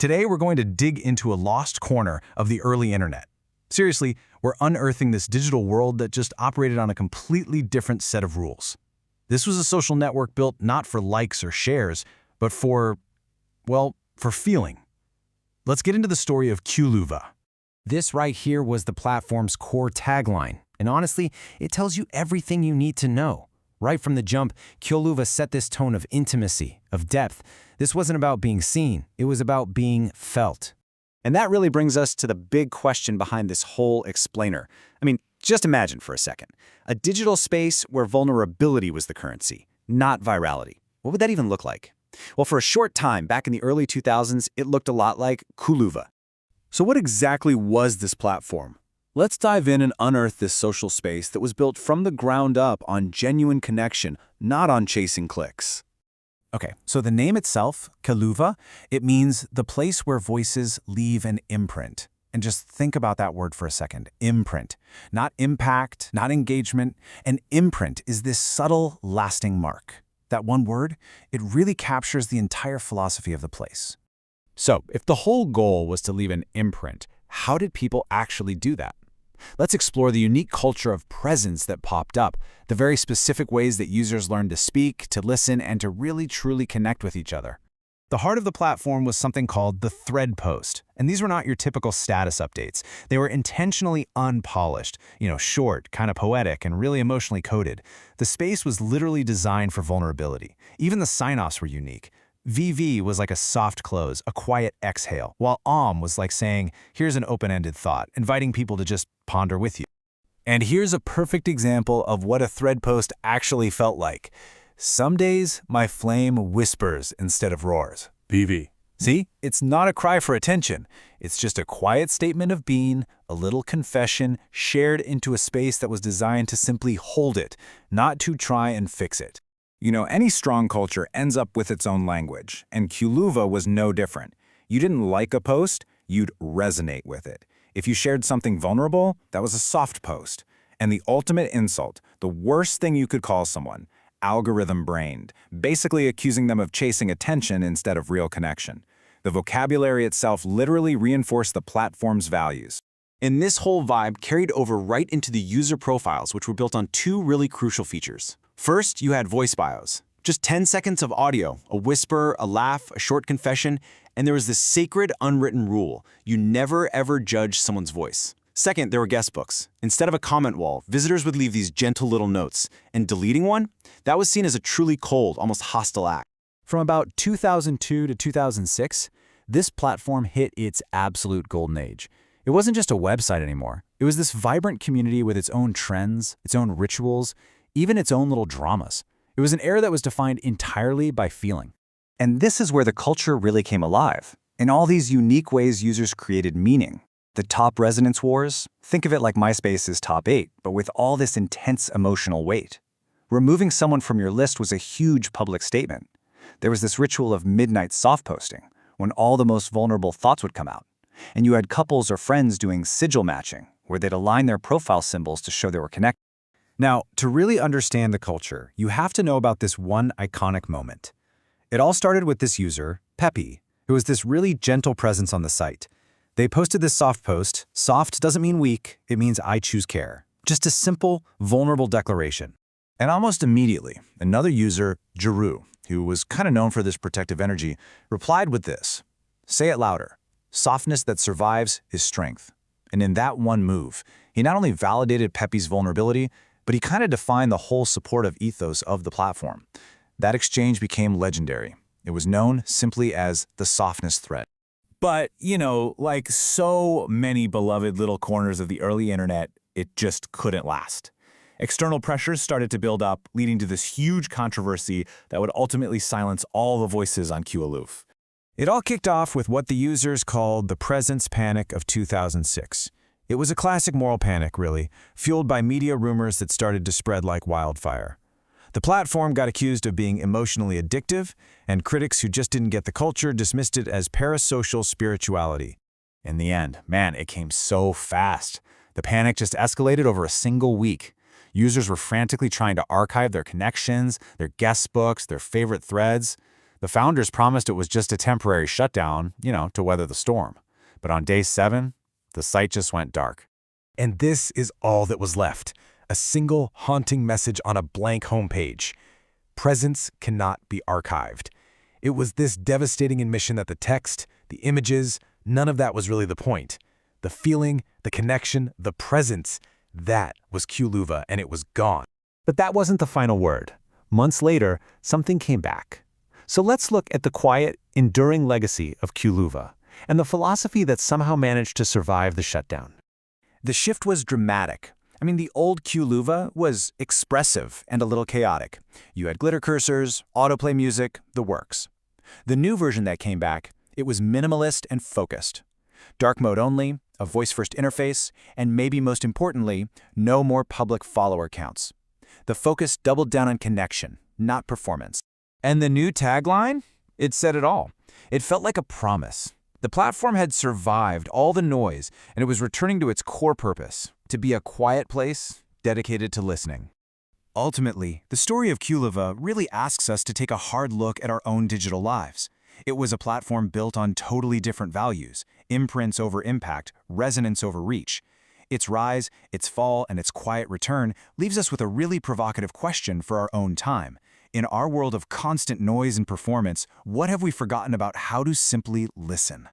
Today, we're going to dig into a lost corner of the early internet. Seriously, we're unearthing this digital world that just operated on a completely different set of rules. This was a social network built not for likes or shares, but for, well, for feeling. Let's get into the story of QELØVVA. This right here was the platform's core tagline, and honestly, it tells you everything you need to know. Right from the jump, QELØVVA set this tone of intimacy, of depth. This wasn't about being seen, it was about being felt. And that really brings us to the big question behind this whole explainer. I mean, just imagine for a second. A digital space where vulnerability was the currency, not virality. What would that even look like? Well, for a short time, back in the early 2000s, it looked a lot like QELØVVA. So what exactly was this platform? Let's dive in and unearth this social space that was built from the ground up on genuine connection, not on chasing clicks. Okay, so the name itself, QELØVVA, it means the place where voices leave an imprint. And just think about that word for a second, imprint. Not impact, not engagement. An imprint is this subtle, lasting mark. That one word, it really captures the entire philosophy of the place. So, if the whole goal was to leave an imprint, how did people actually do that? Let's explore the unique culture of presence that popped up, the very specific ways that users learned to speak, to listen, and to really truly connect with each other. The heart of the platform was something called the thread post, and these were not your typical status updates. They were intentionally unpolished, short, kind of poetic, and really emotionally coded. The space was literally designed for vulnerability. Even the sign-offs were unique. VV was like a soft close, a quiet exhale, while was like saying, here's an open-ended thought, inviting people to just ponder with you. And here's a perfect example of what a thread post actually felt like. Some days, my flame whispers instead of roars. PV. See, it's not a cry for attention. It's just a quiet statement of being, a little confession shared into a space that was designed to simply hold it, not to try and fix it. Any strong culture ends up with its own language, and QELØVVA was no different. You didn't like a post, you'd resonate with it. If you shared something vulnerable, that was a soft post. And the ultimate insult, the worst thing you could call someone, algorithm-brained, basically accusing them of chasing attention instead of real connection. The vocabulary itself literally reinforced the platform's values. And this whole vibe carried over right into the user profiles, which were built on two really crucial features. First, you had voice bios. Just 10 seconds of audio, a whisper, a laugh, a short confession, and there was this sacred unwritten rule: you never ever judge someone's voice. Second, there were guest books. Instead of a comment wall, visitors would leave these gentle little notes, and deleting one, that was seen as a truly cold, almost hostile act. From about 2002 to 2006, this platform hit its absolute golden age. It wasn't just a website anymore. It was this vibrant community with its own trends, its own rituals, even its own little dramas. It was an era that was defined entirely by feeling. And this is where the culture really came alive. In all these unique ways users created meaning. The top resonance wars, think of it like MySpace's top 8, but with all this intense emotional weight. Removing someone from your list was a huge public statement. There was this ritual of midnight soft posting, when all the most vulnerable thoughts would come out. And you had couples or friends doing sigil matching, where they'd align their profile symbols to show they were connected. Now, to really understand the culture, you have to know about this one iconic moment. It all started with this user, Peppy, who was this really gentle presence on the site. They posted this soft post. Soft doesn't mean weak, it means I choose care. Just a simple, vulnerable declaration. And almost immediately, another user, Jeru, who was kind of known for this protective energy, replied with this: say it louder. Softness that survives is strength. And in that one move, he not only validated Peppy's vulnerability, but he kind of defined the whole supportive ethos of the platform. That exchange became legendary. It was known simply as the softness thread. But, like so many beloved little corners of the early internet, it just couldn't last. External pressures started to build up, leading to this huge controversy that would ultimately silence all the voices on QELØVVA. It all kicked off with what the users called the presence panic of 2006. It was a classic moral panic, really, fueled by media rumors that started to spread like wildfire. The platform got accused of being emotionally addictive, and critics who just didn't get the culture dismissed it as parasocial spirituality. In the end, man, it came so fast. The panic just escalated over a single week. Users were frantically trying to archive their connections, their guest books, their favorite threads. The founders promised it was just a temporary shutdown, to weather the storm. But on day 7, the site just went dark. And this is all that was left. A single haunting message on a blank homepage. Presence cannot be archived. It was this devastating admission that the text, the images, none of that was really the point. The feeling, the connection, the presence, that was QELÜVVA, and it was gone. But that wasn't the final word. Months later, something came back. So let's look at the quiet, enduring legacy of QELÜVVA and the philosophy that somehow managed to survive the shutdown. The shift was dramatic. The old QELÜVVA was expressive and a little chaotic. You had glitter cursors, autoplay music, the works. The new version that came back, it was minimalist and focused. Dark mode only, a voice-first interface, and maybe most importantly, no more public follower counts. The focus doubled down on connection, not performance. And the new tagline? It said it all. It felt like a promise. The platform had survived all the noise, and it was returning to its core purpose, to be a quiet place dedicated to listening. Ultimately, the story of QELÜVVA really asks us to take a hard look at our own digital lives. It was a platform built on totally different values, imprints over impact, resonance over reach. Its rise, its fall, and its quiet return leaves us with a really provocative question for our own time. In our world of constant noise and performance, what have we forgotten about how to simply listen?